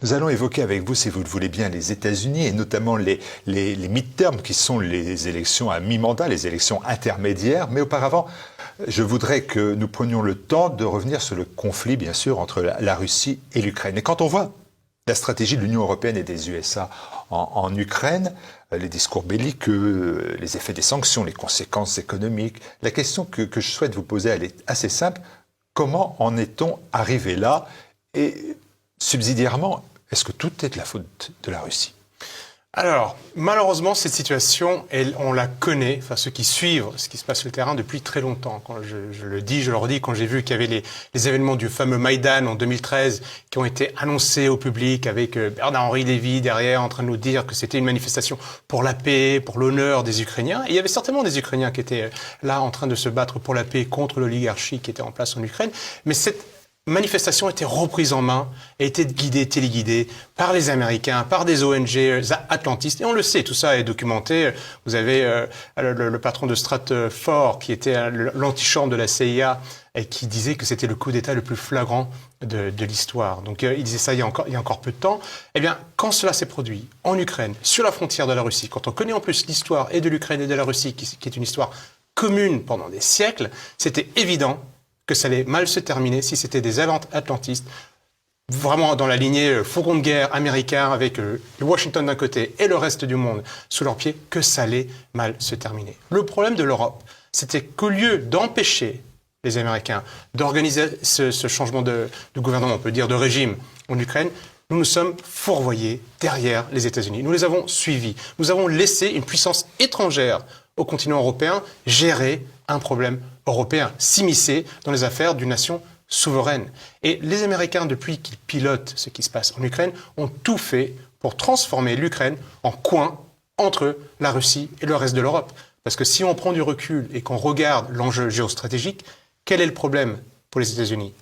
Nous allons évoquer avec vous, si vous le voulez bien, les États-Unis et notamment les midterms qui sont les élections à mi-mandat, les élections intermédiaires. Mais auparavant, je voudrais que nous prenions le temps de revenir sur le conflit, bien sûr, entre la Russie et l'Ukraine. Et quand on voit la stratégie de l'Union européenne et des USA en Ukraine, les discours belliqueux, les effets des sanctions, les conséquences économiques, la question que je souhaite vous poser, elle est assez simple. Comment en est-on arrivé là? Et subsidiairement, est-ce que tout est de la faute de la Russie? Alors, malheureusement, cette situation, on la connaît, enfin ceux qui suivent ce qui se passe sur le terrain depuis très longtemps. Quand je le dis, je le redis, quand j'ai vu qu'il y avait les événements du fameux Maïdan en 2013 qui ont été annoncés au public avec Bernard-Henri Lévy derrière en train de nous dire que c'était une manifestation pour la paix, pour l'honneur des Ukrainiens. Et il y avait certainement des Ukrainiens qui étaient là en train de se battre pour la paix contre l'oligarchie qui était en place en Ukraine. Mais cette manifestation était reprise en main et était guidée, téléguidée par les Américains, par des ONG atlantistes. Et on le sait, tout ça est documenté. Vous avez le patron de Stratfor, qui était l'antichambre de la CIA, et qui disait que c'était le coup d'État le plus flagrant de l'histoire. Donc il disait ça il y a encore peu de temps. Eh bien, quand cela s'est produit en Ukraine, sur la frontière de la Russie, quand on connaît en plus l'histoire et de l'Ukraine et de la Russie, qui est une histoire commune pendant des siècles, c'était évident que ça allait mal se terminer si c'était des atlantistes, vraiment dans la lignée fourgon de guerre américain avec le Washington d'un côté et le reste du monde sous leurs pieds, que ça allait mal se terminer. Le problème de l'Europe, c'était qu'au lieu d'empêcher les Américains d'organiser ce changement de gouvernement, on peut dire de régime en Ukraine, nous nous sommes fourvoyés derrière les États-Unis. Nous les avons suivis. Nous avons laissé une puissance étrangère au continent européen gérer un problème européen, s'immiscer dans les affaires d'une nation souveraine. Et les Américains, depuis qu'ils pilotent ce qui se passe en Ukraine, ont tout fait pour transformer l'Ukraine en coin entre la Russie et le reste de l'Europe. Parce que si on prend du recul et qu'on regarde l'enjeu géostratégique, quel est le problème pour les États-Unis?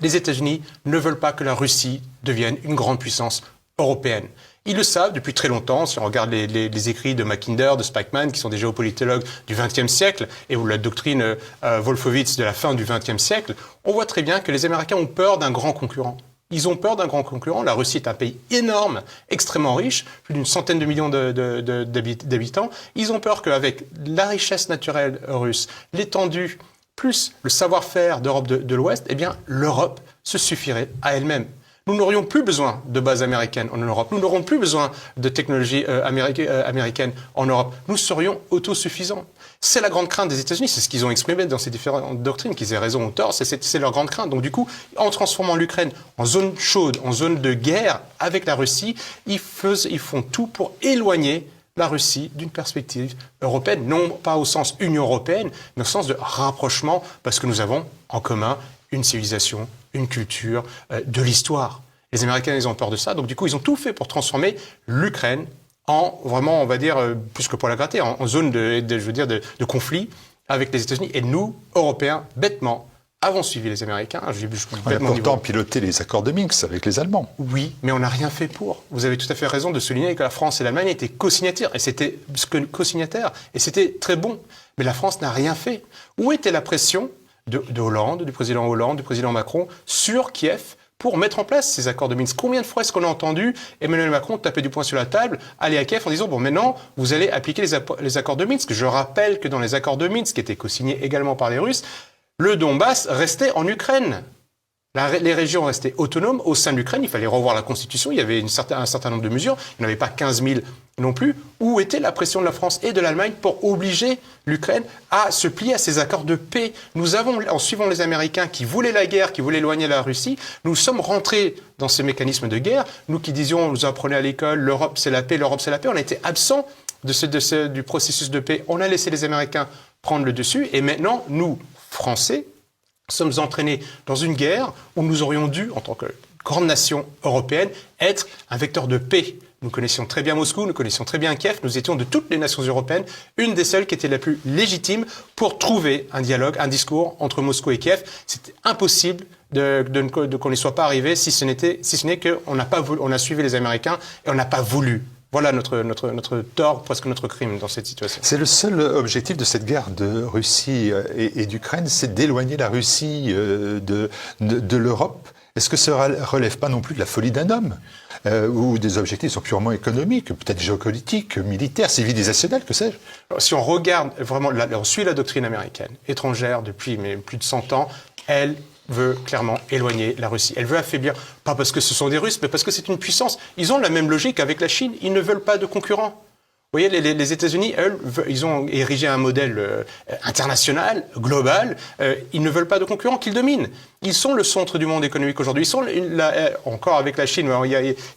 Les États-Unis ne veulent pas que la Russie devienne une grande puissance européenne. Ils le savent depuis très longtemps, si on regarde les écrits de Mackinder, de Spykman, qui sont des géopolitologues du XXe siècle, et ou la doctrine Wolfowitz de la fin du XXe siècle, on voit très bien que les Américains ont peur d'un grand concurrent. Ils ont peur d'un grand concurrent. La Russie est un pays énorme, extrêmement riche, plus d'une centaine de millions d'habitants. Ils ont peur qu'avec la richesse naturelle russe, l'étendue, plus le savoir-faire d'Europe de l'Ouest, eh bien, l'Europe se suffirait à elle-même. Nous n'aurions plus besoin de bases américaines en Europe. Nous n'aurons plus besoin de technologies américaines en Europe. Nous serions autosuffisants. C'est la grande crainte des États-Unis. C'est ce qu'ils ont exprimé dans ces différentes doctrines, qu'ils aient raison ou tort. C'est leur grande crainte. Donc du coup, en transformant l'Ukraine en zone chaude, en zone de guerre avec la Russie, ils font tout pour éloigner la Russie d'une perspective européenne, non pas au sens Union européenne, mais au sens de rapprochement, parce que nous avons en commun une civilisation, une culture, de l'histoire. Les Américains, ils ont peur de ça, donc du coup, ils ont tout fait pour transformer l'Ukraine en, vraiment, on va dire, plus que pour la gratter, en zone de conflit avec les États-Unis. Et nous, Européens, bêtement, avons suivi les Américains. On a pourtant piloté les accords de Minsk avec les Allemands. Oui, mais on n'a rien fait pour. Vous avez tout à fait raison de souligner que la France et l'Allemagne étaient co-signataires, et c'était très bon. Mais la France n'a rien fait. Où était la pression de Hollande, du président Macron, sur Kiev pour mettre en place ces accords de Minsk? Combien de fois est-ce qu'on a entendu Emmanuel Macron taper du poing sur la table, aller à Kiev en disant « Bon, maintenant, vous allez appliquer les accords de Minsk ». Je rappelle que dans les accords de Minsk, qui étaient co-signés également par les Russes, le Donbass restait en Ukraine. Les régions restaient autonomes au sein de l'Ukraine. Il fallait revoir la Constitution. Il y avait un certain nombre de mesures. Il n'y en avait pas 15 000 non plus. Où était la pression de la France et de l'Allemagne pour obliger l'Ukraine à se plier à ces accords de paix? Nous avons, en suivant les Américains qui voulaient la guerre, qui voulaient éloigner la Russie, nous sommes rentrés dans ces mécanismes de guerre. Nous qui disions, on nous apprenait à l'école, l'Europe c'est la paix, l'Europe c'est la paix. On a été absents du processus de paix. On a laissé les Américains prendre le dessus. Et maintenant, nous, Français, sommes entraînés dans une guerre où nous aurions dû, en tant que grande nation européenne, être un vecteur de paix. Nous connaissions très bien Moscou, nous connaissions très bien Kiev, nous étions de toutes les nations européennes une des seules qui était la plus légitime pour trouver un dialogue, un discours entre Moscou et Kiev. C'était impossible qu'on n'y soit pas arrivé si ce n'est qu'on n'a pas voulu, on a suivi les Américains et on n'a pas voulu. Voilà notre tort, presque notre crime dans cette situation. C'est le seul objectif de cette guerre de Russie et d'Ukraine, c'est d'éloigner la Russie de l'Europe. Est-ce que ça ne relève pas non plus de la folie d'un homme ou des objectifs sont purement économiques, peut-être géopolitiques, militaires, civilisationnels, que sais-je? Si on regarde vraiment, on suit la doctrine américaine, étrangère depuis plus de 100 ans, elle veut clairement éloigner la Russie. Elle veut affaiblir, pas parce que ce sont des Russes, mais parce que c'est une puissance. Ils ont la même logique avec la Chine, ils ne veulent pas de concurrents. Vous voyez, les États-Unis, eux, ils ont érigé un modèle international, global. Ils ne veulent pas de concurrents qu'ils dominent. Ils sont le centre du monde économique aujourd'hui. Ils sont, encore avec la Chine,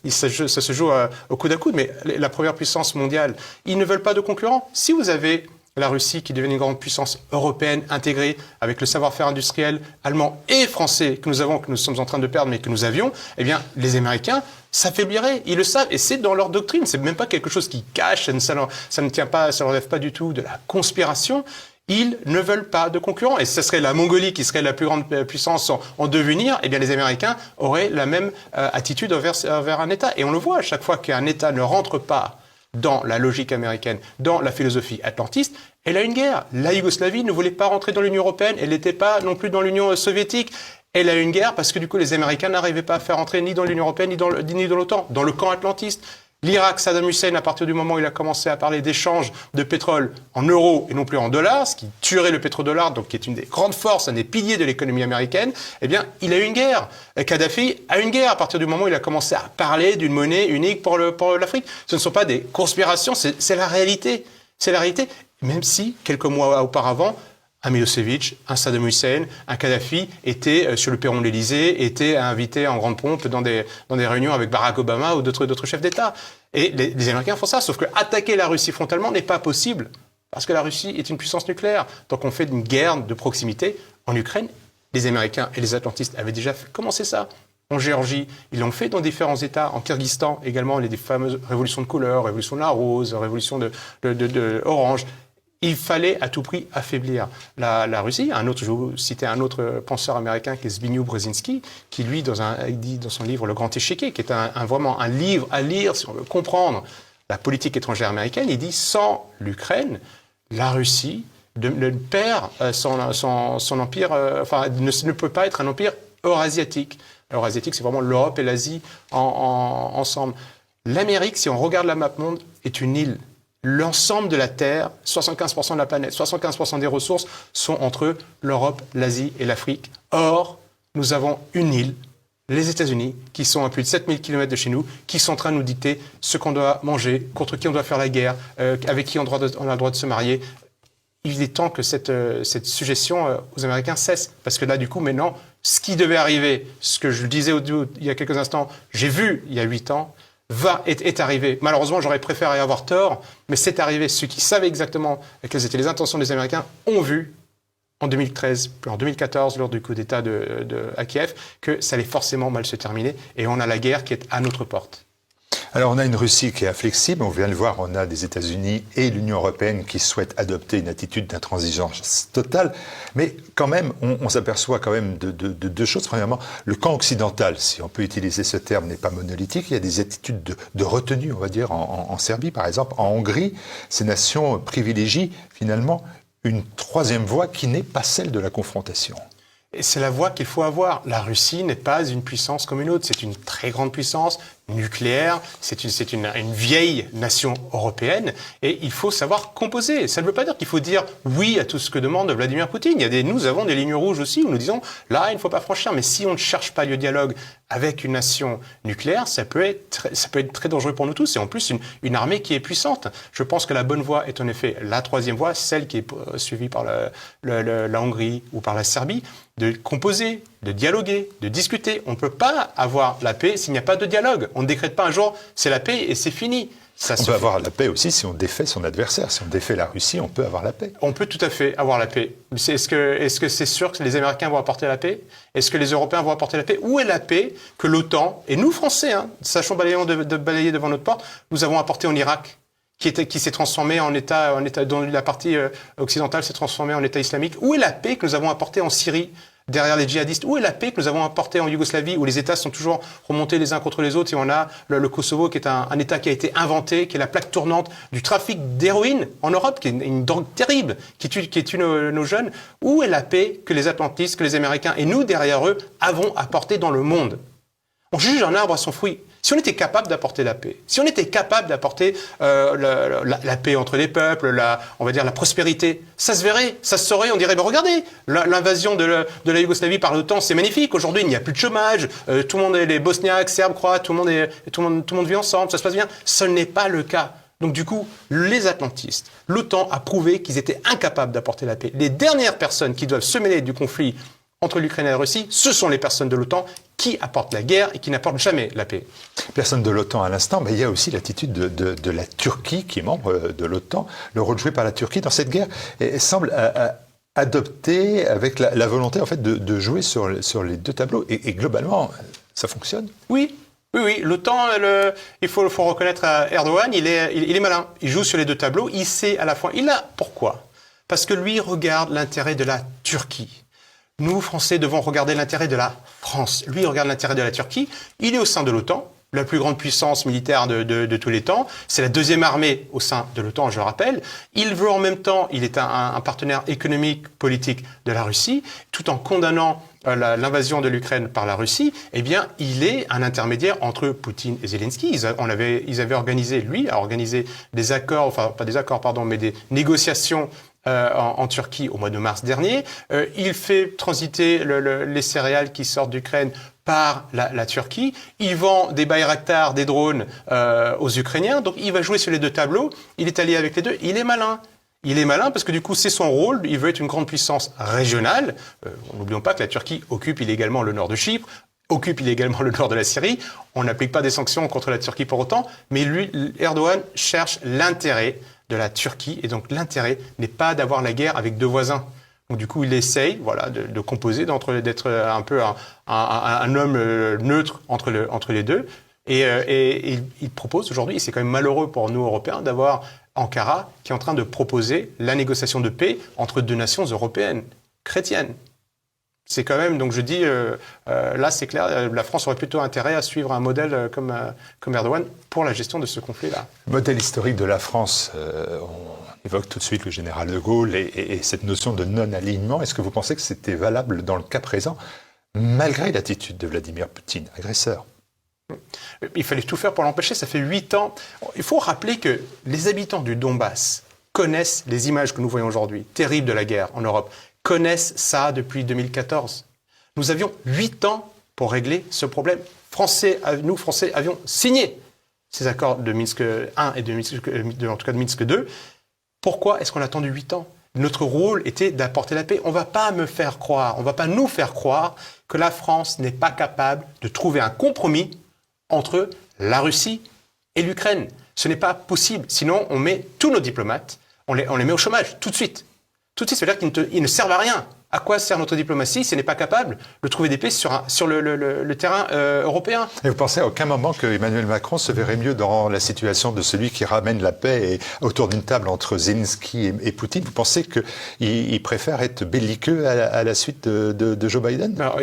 ça se joue au coude à coude, mais la première puissance mondiale. Ils ne veulent pas de concurrents. Si vous avez la Russie qui devient une grande puissance européenne intégrée avec le savoir-faire industriel allemand et français que nous sommes en train de perdre mais que nous avions, eh bien les Américains s'affaibliraient, ils le savent et c'est dans leur doctrine, c'est même pas quelque chose qui cache, ça ne tient pas, ça ne relève pas du tout de la conspiration. Ils ne veulent pas de concurrents. Et ce serait la Mongolie qui serait la plus grande puissance en devenir. Eh bien, les Américains auraient la même attitude envers un État. Et on le voit à chaque fois qu'un État ne rentre pas dans la logique américaine, dans la philosophie atlantiste, elle a une guerre. La Yougoslavie ne voulait pas rentrer dans l'Union européenne, elle n'était pas non plus dans l'Union soviétique. Elle a une guerre parce que du coup les Américains n'arrivaient pas à faire entrer ni dans l'Union européenne ni dans l'OTAN, dans le camp atlantiste. L'Irak, Saddam Hussein, à partir du moment où il a commencé à parler d'échange de pétrole en euros et non plus en dollars, ce qui tuerait le pétrodollar, donc qui est une des grandes forces, un des piliers de l'économie américaine, eh bien, il a eu une guerre. Kadhafi a une guerre à partir du moment où il a commencé à parler d'une monnaie unique pour l'Afrique. Ce ne sont pas des conspirations, c'est la réalité. C'est la réalité. Même si, quelques mois auparavant, un Milosevic, un Saddam Hussein, un Kadhafi étaient sur le perron de l'Élysée, étaient invités en grande pompe dans des réunions avec Barack Obama ou d'autres chefs d'État. Et les Américains font ça, sauf que attaquer la Russie frontalement n'est pas possible, parce que la Russie est une puissance nucléaire. Donc on fait une guerre de proximité en Ukraine. Les Américains et les atlantistes avaient déjà commencé ça. En Géorgie, ils l'ont fait dans différents États. En Kyrgyzstan également, les fameuses révolutions de couleur, révolution de la rose, révolution de orange. Il fallait à tout prix affaiblir la Russie. Je vais vous citer un autre penseur américain qui est Zbigniew Brzezinski, qui lui, il dit dans son livre Le Grand Échiquier, qui est vraiment un livre à lire si on veut comprendre la politique étrangère américaine, il dit sans l'Ukraine, la Russie perd son empire, ne peut pas être un empire eurasiatique. Eurasiatique, c'est vraiment l'Europe et l'Asie ensemble. L'Amérique, si on regarde la map monde, est une île. L'ensemble de la Terre, 75% de la planète, 75% des ressources sont entre l'Europe, l'Asie et l'Afrique. Or, nous avons une île, les États-Unis, qui sont à plus de 7000 km de chez nous, qui sont en train de nous dicter ce qu'on doit manger, contre qui on doit faire la guerre, avec qui on a le droit de se marier. Il est temps que cette suggestion aux Américains cesse. Parce que là, du coup, maintenant, ce qui devait arriver, ce que je disais il y a quelques instants, j'ai vu il y a 8 ans, est arrivé. Malheureusement, j'aurais préféré avoir tort, mais c'est arrivé. Ceux qui savaient exactement quelles étaient les intentions des Américains ont vu en 2013, puis en 2014, lors du coup d'État à Kiev, que ça allait forcément mal se terminer. Et on a la guerre qui est à notre porte. Alors on a une Russie qui est inflexible, on vient de le voir, on a des États-Unis et l'Union européenne qui souhaitent adopter une attitude d'intransigeance totale, mais quand même on s'aperçoit quand même de deux choses. Premièrement, le camp occidental, si on peut utiliser ce terme, n'est pas monolithique, il y a des attitudes de retenue, on va dire, en Serbie par exemple, en Hongrie, ces nations privilégient finalement une troisième voie qui n'est pas celle de la confrontation. Et c'est la voie qu'il faut avoir. La Russie n'est pas une puissance comme une autre. C'est une très grande puissance nucléaire. C'est une vieille nation européenne. Et il faut savoir composer. Ça ne veut pas dire qu'il faut dire oui à tout ce que demande Vladimir Poutine. Nous avons des lignes rouges aussi où nous disons là, il ne faut pas franchir. Mais si on ne cherche pas le dialogue avec une nation nucléaire, ça peut être très dangereux pour nous tous. Et en plus, une armée qui est puissante. Je pense que la bonne voie est en effet la troisième voie, celle qui est suivie par la Hongrie ou par la Serbie, de composer, de dialoguer, de discuter. On ne peut pas avoir la paix s'il n'y a pas de dialogue. On ne décrète pas un jour, c'est la paix et c'est fini. On peut avoir la paix aussi si on défait son adversaire. Si on défait la Russie, on peut avoir la paix. On peut tout à fait avoir la paix. Est-ce que c'est sûr que les Américains vont apporter la paix? Est-ce que les Européens vont apporter la paix? Où est la paix que l'OTAN, et nous Français, sachons de balayer devant notre porte, nous avons apporté en Irak, qui s'est transformé en État, dont la partie occidentale s'est transformée en État islamique? Où est la paix que nous avons apportée en Syrie derrière les djihadistes? Où est la paix que nous avons apportée en Yougoslavie, où les États sont toujours remontés les uns contre les autres, et on a le Kosovo qui est un État qui a été inventé, qui est la plaque tournante du trafic d'héroïne en Europe, qui est une drogue terrible, qui tue nos jeunes? Où est la paix que les Atlantistes, que les Américains et nous, derrière eux, avons apportée dans le monde? On juge un arbre à son fruit. Si on était capable d'apporter la paix, si on était capable d'apporter la paix entre les peuples, on va dire la prospérité, ça se verrait, ça se saurait, on dirait, ben regardez, l'invasion de la Yougoslavie par l'OTAN, c'est magnifique, aujourd'hui il n'y a plus de chômage, tout le monde est les Bosniaques, Serbes, Croates, tout le monde vit ensemble, ça se passe bien. Ce n'est pas le cas. Donc du coup, les Atlantistes, l'OTAN a prouvé qu'ils étaient incapables d'apporter la paix. Les dernières personnes qui doivent se mêler du conflit entre l'Ukraine et la Russie, ce sont les personnes de l'OTAN qui apportent la guerre et qui n'apportent jamais la paix. Personne de l'OTAN à l'instant, mais il y a aussi l'attitude de la Turquie, qui est membre de l'OTAN. Le rôle joué par la Turquie dans cette guerre semble adopté avec la volonté en fait, de jouer sur les deux tableaux. Et globalement, ça fonctionne. Oui. L'OTAN, il faut reconnaître à Erdogan, il est malin. Il joue sur les deux tableaux, il sait à la fois... Pourquoi? Parce que lui regarde l'intérêt de la Turquie. Nous, Français, devons regarder l'intérêt de la France. Lui, il regarde l'intérêt de la Turquie. Il est au sein de l'OTAN, la plus grande puissance militaire de tous les temps. C'est la deuxième armée au sein de l'OTAN, je le rappelle. Il veut en même temps, il est un partenaire économique, politique de la Russie, tout en condamnant l'invasion de l'Ukraine par la Russie. Eh bien, il est un intermédiaire entre Poutine et Zelensky. Ils avaient organisé, lui, a organisé des accords, enfin pas des accords, pardon, mais des négociations en Turquie au mois de mars dernier. Il fait transiter les céréales qui sortent d'Ukraine par la Turquie. Il vend des Bayraktar, des drones aux Ukrainiens. Donc il va jouer sur les deux tableaux. Il est allié avec les deux. Il est malin. Il est malin parce que du coup, c'est son rôle. Il veut être une grande puissance régionale. N'oublions pas que la Turquie occupe illégalement le nord de Chypre, occupe illégalement le nord de la Syrie. On n'applique pas des sanctions contre la Turquie pour autant. Mais lui, Erdogan cherche l'intérêt de la Turquie. Et donc l'intérêt n'est pas d'avoir la guerre avec deux voisins. Donc du coup, il essaye, voilà, de composer, d'être un peu un homme neutre entre les deux. Et il propose aujourd'hui, et c'est quand même malheureux pour nous Européens, d'avoir Ankara qui est en train de proposer la négociation de paix entre deux nations européennes, chrétiennes. C'est quand même, donc je dis, là c'est clair, la France aurait plutôt intérêt à suivre un modèle comme Erdogan pour la gestion de ce conflit-là. Modèle historique de la France, on évoque tout de suite le général de Gaulle et cette notion de non-alignement. Est-ce que vous pensez que c'était valable dans le cas présent, malgré l'attitude de Vladimir Poutine, agresseur? Il fallait tout faire pour l'empêcher, ça fait 8 ans. Il faut rappeler que les habitants du Donbass connaissent les images que nous voyons aujourd'hui, terribles de la guerre en Europe, connaissent ça depuis 2014. Nous avions 8 ans pour régler ce problème. Nous, Français, avions signé ces accords de Minsk 1 et en tout cas de Minsk 2. Pourquoi est-ce qu'on a attendu 8 ans? Notre rôle était d'apporter la paix. On ne va pas nous faire croire que la France n'est pas capable de trouver un compromis entre la Russie et l'Ukraine. Ce n'est pas possible. Sinon, on met tous nos diplomates, on les met au chômage tout de suite. Tout de suite, ça veut dire qu'ils ne servent à rien. À quoi sert notre diplomatie si elle n'est pas capable de trouver des paix sur le terrain européen? Et vous pensez à aucun moment que Emmanuel Macron se verrait mieux dans la situation de celui qui ramène la paix autour d'une table entre Zelensky et Poutine? Vous pensez qu'il préfère être belliqueux à la suite de Joe Biden? Alors,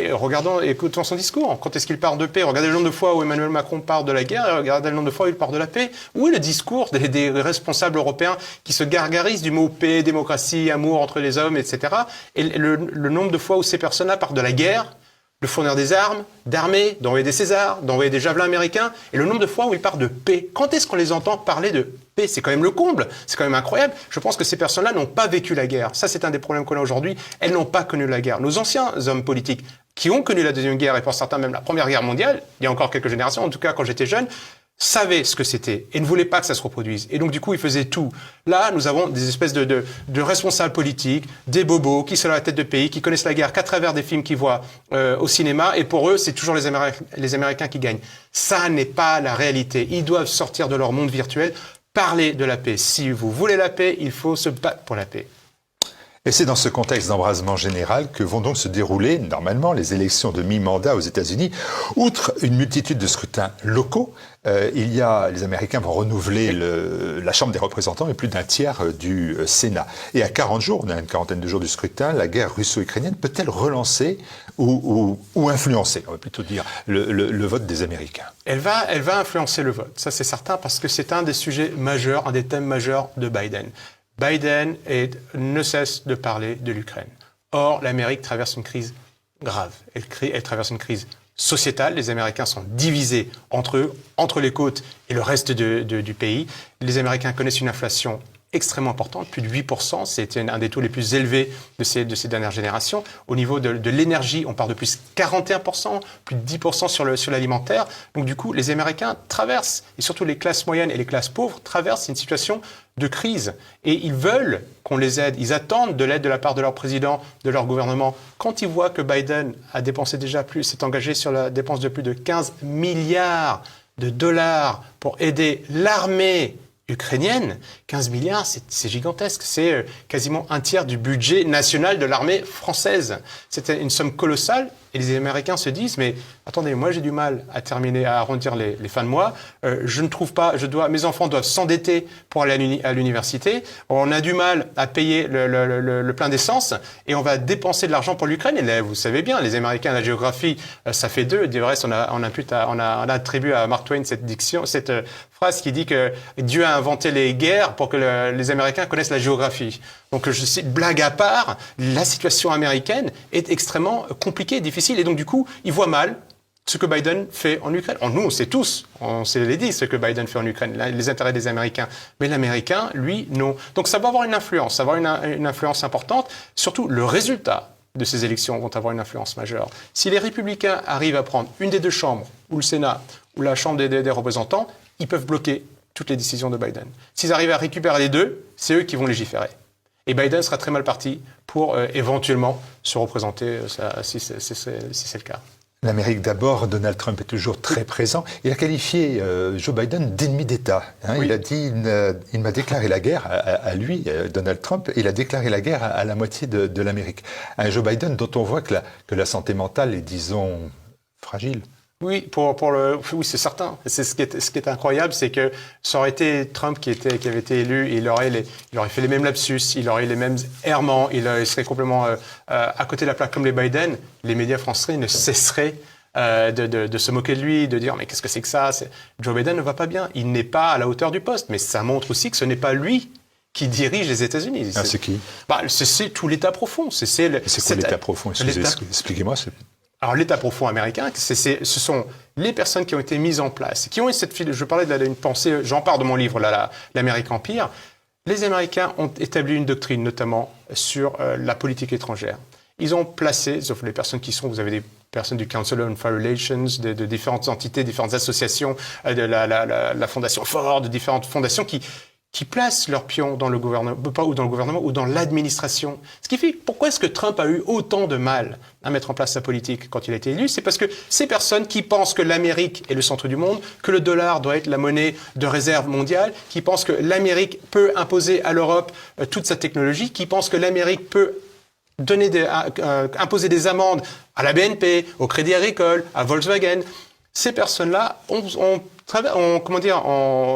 écoutons son discours. Quand est-ce qu'il parle de paix? Regardez le nombre de fois où Emmanuel Macron parle de la guerre et regardez le nombre de fois où il parle de la paix. Où est le discours des responsables européens qui se gargarisent du mot paix, démocratie, amour entre les hommes, etc. Et le nombre de fois où ces personnes-là parlent de la guerre, de fournir des armes, d'armer, d'envoyer des Césars, d'envoyer des javelins américains, et le nombre de fois où ils parlent de paix. Quand est-ce qu'on les entend parler de paix? C'est quand même le comble, c'est quand même incroyable. Je pense que ces personnes-là n'ont pas vécu la guerre. Ça, c'est un des problèmes qu'on a aujourd'hui. Elles n'ont pas connu la guerre. Nos anciens hommes politiques qui ont connu la Deuxième Guerre, et pour certains même la Première Guerre mondiale, il y a encore quelques générations, en tout cas quand j'étais jeune, savaient ce que c'était et ne voulaient pas que ça se reproduise. Et donc, du coup, ils faisaient tout. Là, nous avons des espèces de responsables politiques, des bobos qui sont à la tête de pays, qui connaissent la guerre qu'à travers des films qu'ils voient au cinéma. Et pour eux, c'est toujours les Américains qui gagnent. Ça n'est pas la réalité. Ils doivent sortir de leur monde virtuel, parler de la paix. Si vous voulez la paix, il faut se battre pour la paix. Et c'est dans ce contexte d'embrasement général que vont donc se dérouler, normalement, les élections de mi-mandat aux États-Unis. Outre une multitude de scrutins locaux, les Américains vont renouveler la Chambre des représentants et plus d'un tiers du Sénat. Et à 40 jours, on a une quarantaine de jours du scrutin, la guerre russo-ukrainienne peut-elle relancer ou influencer, on va plutôt dire, le vote des Américains? Elle va influencer le vote, ça c'est certain, parce que c'est un des sujets majeurs, un des thèmes majeurs de Biden. Biden ne cesse de parler de l'Ukraine. Or, l'Amérique traverse une crise grave. Elle traverse une crise sociétale. Les Américains sont divisés entre eux, entre les côtes et le reste du pays. Les Américains connaissent une inflation extrêmement importante, plus de 8%. C'est un des taux les plus élevés de ces dernières générations. Au niveau de l'énergie, on part de plus 41%, plus de 10% sur l'alimentaire. Donc du coup, les Américains traversent, et surtout les classes moyennes et les classes pauvres, traversent une situation de crise. Et ils veulent qu'on les aide. Ils attendent de l'aide de la part de leur président, de leur gouvernement. Quand ils voient que Biden a dépensé déjà plus, s'est engagé sur la dépense de plus de 15 milliards de dollars pour aider l'armée ukrainienne, 15 milliards, c'est gigantesque. C'est quasiment un tiers du budget national de l'armée française. C'était une somme colossale. Et les Américains se disent, mais attendez, moi j'ai du mal à arrondir les fins de mois. Je ne trouve pas, mes enfants doivent s'endetter pour aller à l'université. On a du mal à payer le plein d'essence et on va dépenser de l'argent pour l'Ukraine. Et là, vous savez bien, les Américains, la géographie, ça fait deux. Du reste, on a attribué à Mark Twain cette phrase qui dit que Dieu a inventé les guerres pour que les Américains connaissent la géographie. Donc, blague à part, la situation américaine est extrêmement compliquée, difficile. Et donc, du coup, ils voient mal ce que Biden fait en Ukraine. Nous, on sait tous, on sait dit ce que Biden fait en Ukraine, les intérêts des Américains. Mais l'Américain, lui, non. Donc, ça va avoir une influence, ça va avoir une influence importante. Surtout, le résultat de ces élections vont avoir une influence majeure. Si les républicains arrivent à prendre une des deux chambres, ou le Sénat, ou la Chambre des représentants, ils peuvent bloquer toutes les décisions de Biden. S'ils arrivent à récupérer les deux, c'est eux qui vont légiférer. Et Biden sera très mal parti pour éventuellement se représenter si c'est le cas. L'Amérique d'abord, Donald Trump est toujours très présent. Il a qualifié Joe Biden d'ennemi d'État. Oui. Il a dit, il m'a déclaré la guerre à lui, Donald Trump, et il a déclaré la guerre à la moitié de l'Amérique. Un Joe Biden dont on voit que la santé mentale est, disons, fragile. Oui, oui, c'est certain. C'est ce qui est incroyable, c'est que ça aurait été Trump qui avait été élu, il aurait fait les mêmes lapsus, il aurait les mêmes errements, il serait complètement à côté de la plaque comme les Biden. Les médias français ne cesseraient de se moquer de lui, de dire mais qu'est-ce que c'est que ça? Joe Biden ne va pas bien, il n'est pas à la hauteur du poste, mais ça montre aussi que ce n'est pas lui qui dirige les États-Unis. Ah, c'est qui? C'est tout l'État profond. C'est quoi l'État profond? Expliquez-moi. Alors, l'État profond américain, ce sont les personnes qui ont été mises en place, qui ont je parlais d'une pensée, j'en parle de mon livre, l'Amérique Empire. Les Américains ont établi une doctrine, notamment sur la politique étrangère. Ils ont placé, sauf les personnes vous avez des personnes du Council on Foreign Relations, de différentes entités, différentes associations, de la Fondation Ford, de différentes fondations qui placent leurs pions dans le gouvernement ou dans l'administration. Ce qui fait, pourquoi est-ce que Trump a eu autant de mal à mettre en place sa politique quand il a été élu? C'est parce que ces personnes qui pensent que l'Amérique est le centre du monde, que le dollar doit être la monnaie de réserve mondiale, qui pensent que l'Amérique peut imposer à l'Europe toute sa technologie, qui pensent que l'Amérique peut imposer des amendes à la BNP, au Crédit Agricole, à Volkswagen. Ces personnes-là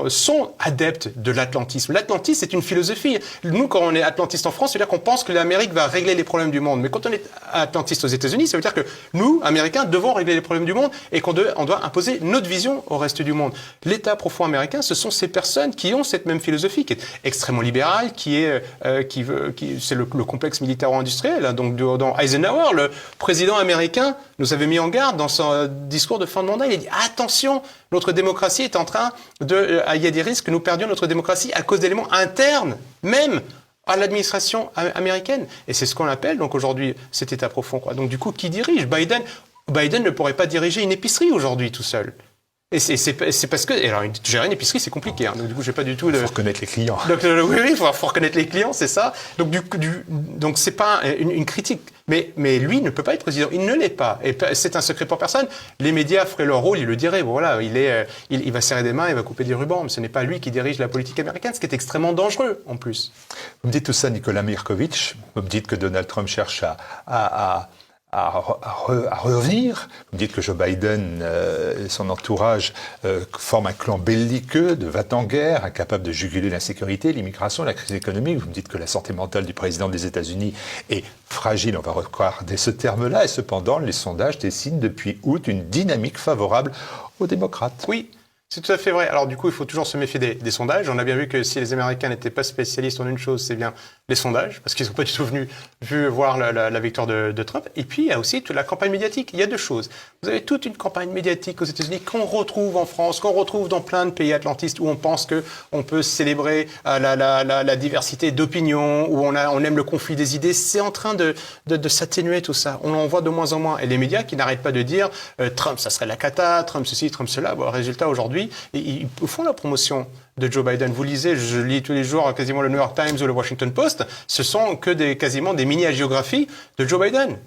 sont adeptes de l'atlantisme. L'atlantisme, c'est une philosophie. Nous, quand on est atlantiste en France, c'est-à-dire qu'on pense que l'Amérique va régler les problèmes du monde. Mais quand on est atlantiste aux États-Unis, ça veut dire que nous, Américains, devons régler les problèmes du monde et qu'on doit imposer notre vision au reste du monde. L'État profond américain, ce sont ces personnes qui ont cette même philosophie, qui est extrêmement libérale, c'est le complexe militaro-industriel. Donc, dans Eisenhower, le président américain nous avait mis en garde dans son discours de fin de mandat. Il a dit attention, notre démocratie est en train il y a des risques que nous perdions notre démocratie à cause d'éléments internes, même à l'administration américaine. Et c'est ce qu'on appelle donc aujourd'hui cet État profond. Donc du coup, qui dirige? Biden ne pourrait pas diriger une épicerie aujourd'hui tout seul. Et c'est parce que alors gérer une épicerie c'est compliqué. Donc du coup j'ai pas du tout. Il faut reconnaître les clients. Donc oui, il faut reconnaître les clients, c'est ça. Donc donc c'est pas une critique. Mais lui ne peut pas être président. Il ne l'est pas. Et c'est un secret pour personne. Les médias feraient leur rôle, ils le diraient. Bon, voilà, il va serrer des mains, il va couper des rubans. Mais ce n'est pas lui qui dirige la politique américaine, ce qui est extrêmement dangereux, en plus. Vous me dites tout ça, Nicolas Mirkovitch. Vous me dites que Donald Trump cherche à revenir. Vous me dites que Joe Biden et son entourage forment un clan belliqueux, de va-t-en-guerre, incapable de juguler l'insécurité, l'immigration, la crise économique. Vous me dites que la santé mentale du président des États-Unis est fragile, on va regarder ce terme-là. Et cependant, les sondages dessinent depuis août une dynamique favorable aux démocrates. Oui. C'est tout à fait vrai. Alors du coup, il faut toujours se méfier des sondages. On a bien vu que si les Américains n'étaient pas spécialistes en une chose, c'est bien les sondages, parce qu'ils n'ont pas du tout vu voir la victoire de Trump. Et puis, il y a aussi toute la campagne médiatique. Il y a deux choses. Vous avez toute une campagne médiatique aux États-Unis qu'on retrouve en France, qu'on retrouve dans plein de pays atlantistes où on pense qu'on peut célébrer la diversité d'opinions, où on aime le conflit des idées. C'est en train de s'atténuer tout ça. On en voit de moins en moins. Et les médias qui n'arrêtent pas de dire Trump, ça serait la cata, Trump ceci, Trump cela. Bon, résultat, aujourd'hui, ils font la promotion de Joe Biden. Vous lisez, je lis tous les jours quasiment le New York Times ou le Washington Post, ce sont que quasiment des mini-hagiographies de Joe Biden.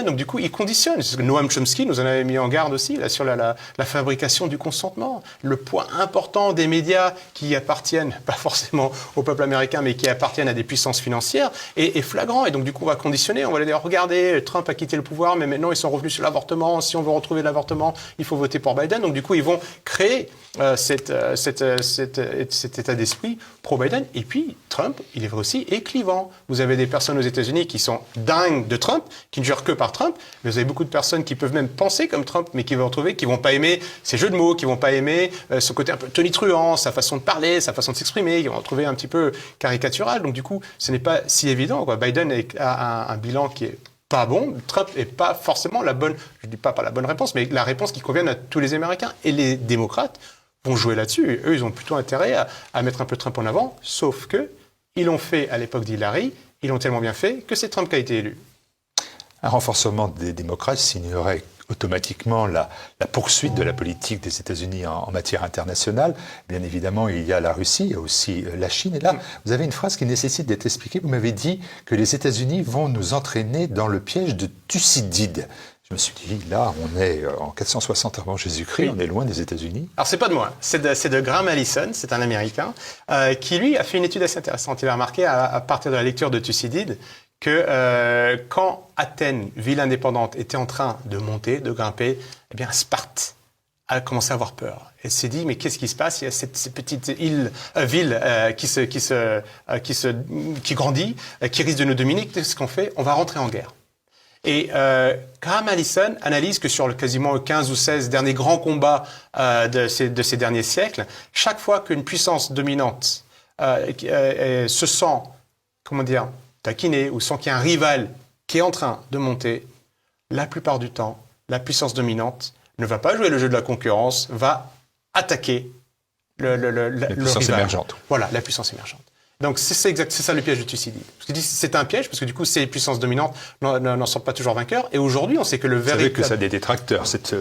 Donc du coup, il conditionne. Noam Chomsky nous en avait mis en garde aussi là, sur la fabrication du consentement. Le poids important des médias qui appartiennent, pas forcément au peuple américain, mais qui appartiennent à des puissances financières, est flagrant. Et donc du coup, on va conditionner, on va dire, regardez, Trump a quitté le pouvoir, mais maintenant ils sont revenus sur l'avortement. Si on veut retrouver l'avortement, il faut voter pour Biden. Donc du coup, ils vont créer cet état d'esprit pro-Biden. Et puis, Trump, il est vrai aussi, est clivant. Vous avez des personnes aux États-Unis qui sont dingues de Trump, qui ne jurent que par Trump, mais vous avez beaucoup de personnes qui peuvent même penser comme Trump, mais qui vont retrouver, qui vont pas aimer ses jeux de mots, qui vont pas aimer ce côté un peu tonitruant, sa façon de parler, sa façon de s'exprimer, qui vont retrouver un petit peu caricatural. Donc du coup, ce n'est pas si évident, quoi. Biden a un bilan qui est pas bon. Trump est pas forcément la bonne, je dis pas la bonne réponse, mais la réponse qui convient à tous les Américains. Et les démocrates vont jouer là-dessus. Et eux, ils ont plutôt intérêt à mettre un peu Trump en avant, sauf que ils l'ont fait à l'époque d'Hillary, ils l'ont tellement bien fait que c'est Trump qui a été élu. Un renforcement des démocrates signerait automatiquement la poursuite de la politique des États-Unis en matière internationale. Bien évidemment, il y a la Russie, il y a aussi la Chine. Et là, vous avez une phrase qui nécessite d'être expliquée. Vous m'avez dit que les États-Unis vont nous entraîner dans le piège de Thucydide. Je me suis dit, là, on est en 460 avant Jésus-Christ, oui. On est loin des États-Unis. Alors, c'est pas de moi, c'est de Graham Allison, c'est un Américain, qui, lui, a fait une étude assez intéressante. Il a remarqué, à partir de la lecture de Thucydide, que quand Athènes, ville indépendante, était en train de monter, de grimper, eh bien, Sparte a commencé à avoir peur. Elle s'est dit, mais qu'est-ce qui se passe? Il y a ces petites villes qui grandit, qui risque de nous dominer. Qu'est-ce qu'on fait? On va rentrer en guerre. Et Graham Allison analyse que sur quasiment 15 ou 16 derniers grands combats de ces derniers siècles, chaque fois qu'une puissance dominante se sent, taquinée ou sent qu'il y a un rival qui est en train de monter, la plupart du temps, la puissance dominante ne va pas jouer le jeu de la concurrence, va attaquer la puissance rival. Émergente. Voilà, la puissance émergente. Donc c'est ça le piège de Thucydide. C'est un piège parce que du coup ces puissances dominantes n'en sont pas toujours vainqueurs. Et aujourd'hui on sait que le véritable... Vous savez que ça a des détracteurs cette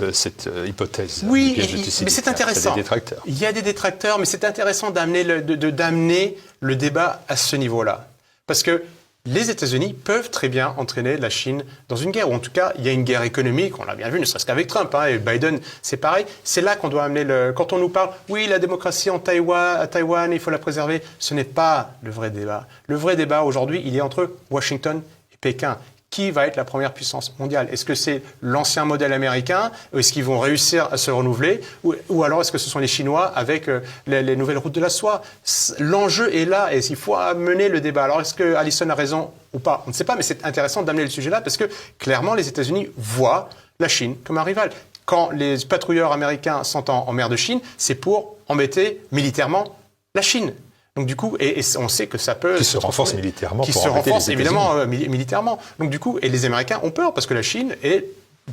hypothèse. Oui, du piège de Thucydide. Mais c'est intéressant. Il y a des détracteurs. Il y a des détracteurs, mais c'est intéressant d'amener le débat à ce niveau-là, parce que les États-Unis peuvent très bien entraîner la Chine dans une guerre, ou en tout cas, il y a une guerre économique, on l'a bien vu, ne serait-ce qu'avec Trump, et Biden, c'est pareil. C'est là qu'on doit amener quand on nous parle, oui, la démocratie à Taïwan, il faut la préserver, ce n'est pas le vrai débat. Le vrai débat, aujourd'hui, il est entre Washington et Pékin. Qui va être la première puissance mondiale? Est-ce que c'est l'ancien modèle américain? Est-ce qu'ils vont réussir à se renouveler? Ou alors est-ce que ce sont les Chinois avec les nouvelles routes de la soie? L'enjeu est là et il faut mener le débat. Alors est-ce que Allison a raison ou pas? On ne sait pas, mais c'est intéressant d'amener le sujet là parce que clairement les États-Unis voient la Chine comme un rival. Quand les patrouilleurs américains sont en mer de Chine, c'est pour embêter militairement la Chine. Donc du coup, et on sait que ça peut... Qui se renforce militairement. Qui se renforce évidemment militairement. Donc du coup, et les Américains ont peur parce que la Chine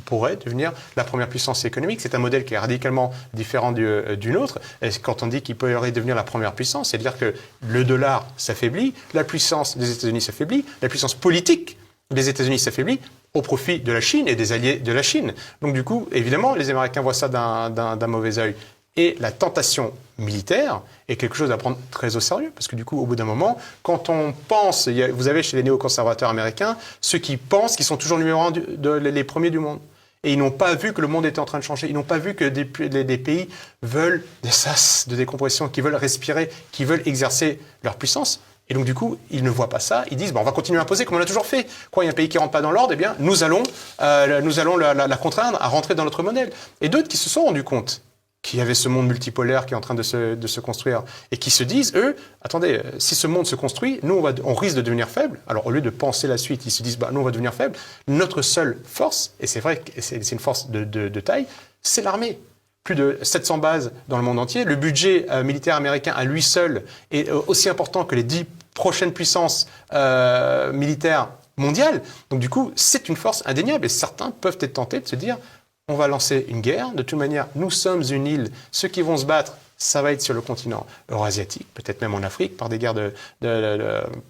pourrait devenir la première puissance économique. C'est un modèle qui est radicalement différent du nôtre. Et quand on dit qu'il pourrait devenir la première puissance, c'est-à-dire que le dollar s'affaiblit, la puissance des États-Unis s'affaiblit, la puissance politique des États-Unis s'affaiblit au profit de la Chine et des alliés de la Chine. Donc du coup, évidemment, les Américains voient ça d'un mauvais œil. Et la tentation militaire est quelque chose à prendre très au sérieux, parce que du coup, au bout d'un moment, quand on pense, vous avez chez les néoconservateurs américains, ceux qui pensent qu'ils sont toujours numéro un, les premiers du monde. Et ils n'ont pas vu que le monde était en train de changer. Ils n'ont pas vu que des pays veulent des sas de décompression, qui veulent respirer, qui veulent exercer leur puissance. Et donc, du coup, ils ne voient pas ça. Ils disent, on va continuer à imposer comme on a toujours fait. Quand il y a un pays qui rentre pas dans l'ordre, eh bien, nous allons la contraindre à rentrer dans notre modèle. Et d'autres qui se sont rendus compte qu'il y avait ce monde multipolaire qui est en train de se construire et qui se disent, eux, attendez, si ce monde se construit, nous, on risque de devenir faible. Alors, au lieu de penser la suite, ils se disent, nous, on va devenir faible. Notre seule force, et c'est vrai que c'est une force de taille, c'est l'armée. Plus de 700 bases dans le monde entier. Le budget militaire américain à lui seul est aussi important que les 10 prochaines puissances militaires mondiales. Donc, du coup, c'est une force indéniable et certains peuvent être tentés de se dire, on va lancer une guerre. De toute manière, nous sommes une île. Ceux qui vont se battre, ça va être sur le continent eurasiatique, peut-être même en Afrique, par des guerres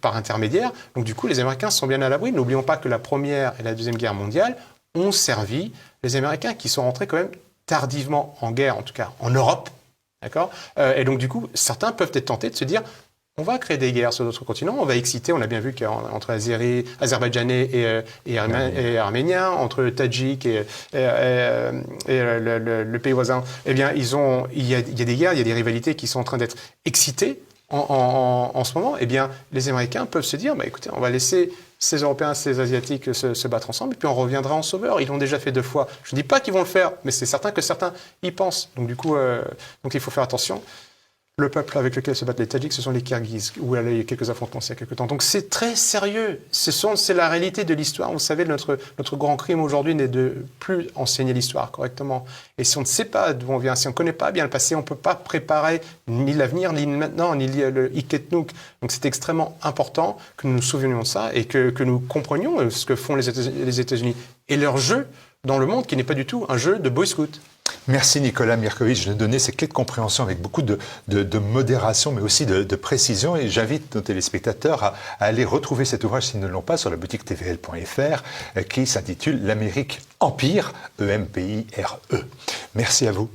par intermédiaire. Donc du coup, les Américains sont bien à l'abri. N'oublions pas que la Première et la Deuxième Guerre mondiale ont servi les Américains qui sont rentrés quand même tardivement en guerre, en tout cas en Europe. D'accord ? Et donc du coup, certains peuvent être tentés de se dire, on va créer des guerres sur d'autres continents, on va exciter, on a bien vu qu'entre Azerbaïdjanais et Arméniens, entre Tadjiks et le pays voisin, eh bien, il y a des guerres, il y a des rivalités qui sont en train d'être excitées en ce moment. Eh bien, les Américains peuvent se dire, écoutez, on va laisser ces Européens, ces Asiatiques se battre ensemble, et puis on reviendra en sauveur. Ils l'ont déjà fait 2 fois. Je ne dis pas qu'ils vont le faire, mais c'est certain que certains y pensent. Donc du coup, il faut faire attention. Le peuple avec lequel se battent les Tadjiks, ce sont les Kirghizes, où il y a eu quelques affrontements il y a quelques temps. Donc c'est très sérieux. C'est la réalité de l'histoire. Vous savez, notre grand crime aujourd'hui n'est de plus enseigner l'histoire correctement. Et si on ne sait pas d'où on vient, si on ne connaît pas bien le passé, on ne peut pas préparer ni l'avenir, ni maintenant, ni le Iketnouk. Donc c'est extrêmement important que nous nous souvenions de ça et que nous comprenions ce que font les États-Unis et leur jeu dans le monde qui n'est pas du tout un jeu de boy scout. Merci Nicolas Mirkovic de donner ces clés de compréhension avec beaucoup de modération, mais aussi de précision. Et j'invite nos téléspectateurs à aller retrouver cet ouvrage, s'ils ne l'ont pas, sur la boutique tvl.fr, qui s'intitule « L'Amérique Empire », E-M-P-I-R-E. Merci à vous.